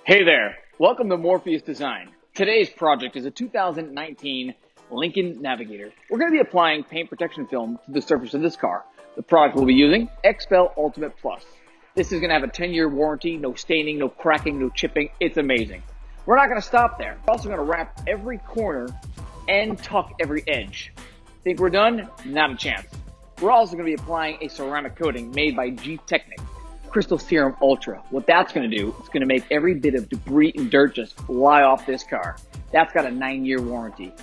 Hey there, welcome to Morpheus Design. Today's project is a 2019 Lincoln Navigator. We're going to be applying paint protection film to the surface of this car. The product we'll be using, XPEL Ultimate Plus. This is going to have a 10-year warranty, no staining, no cracking, no chipping. It's amazing. We're not going to stop there. We're also going to wrap every corner and tuck every edge. Think we're done? Not a chance. We're also going to be applying a ceramic coating made by G-TECHNIQ. Crystal Serum Ultra. What that's going to do, it's going to make every bit of debris and dirt just fly off this car. That's got a 9-year warranty.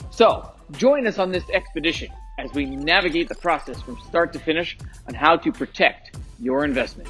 So, join us on this expedition as we navigate the process from start to finish on how to protect your investment.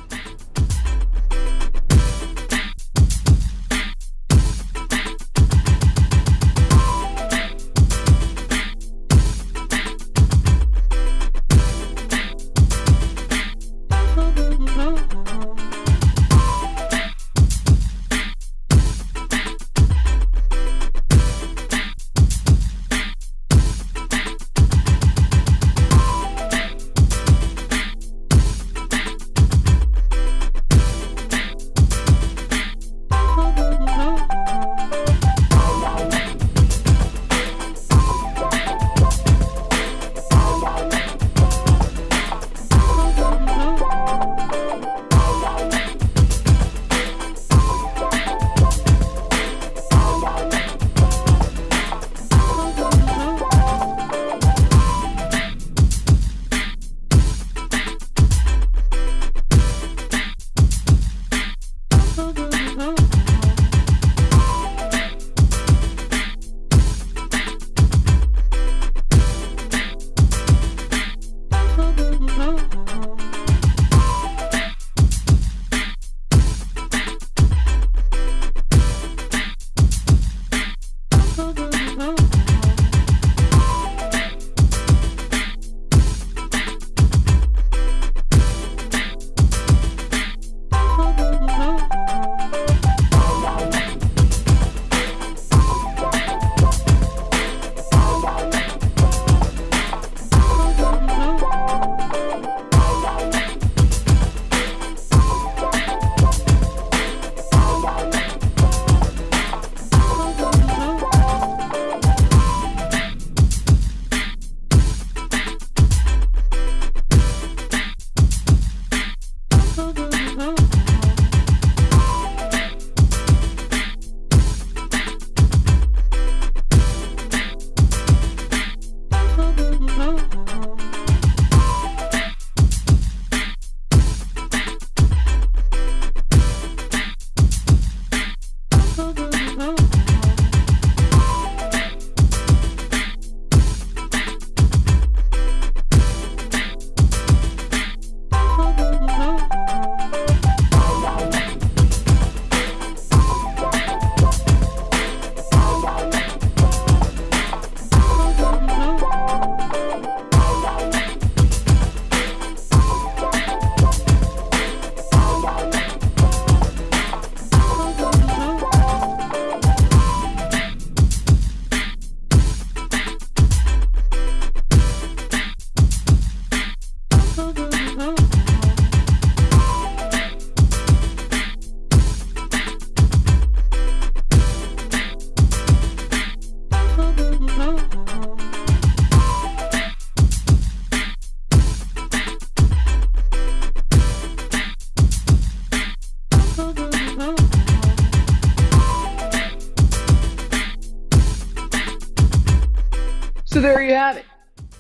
So there you have it,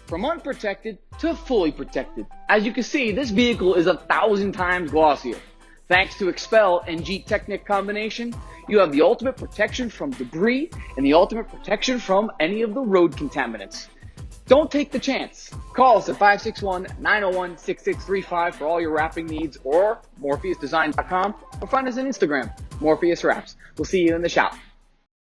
from unprotected to fully protected. As you can see, this vehicle is 1,000 times glossier. Thanks to XPEL and G-TECHNIQ combination, you have the ultimate protection from debris and the ultimate protection from any of the road contaminants. Don't take the chance. Call us at 561-901-6635 for all your wrapping needs, or MorpheusDesign.com, or find us on Instagram, Morpheus Wraps. We'll see you in the shop.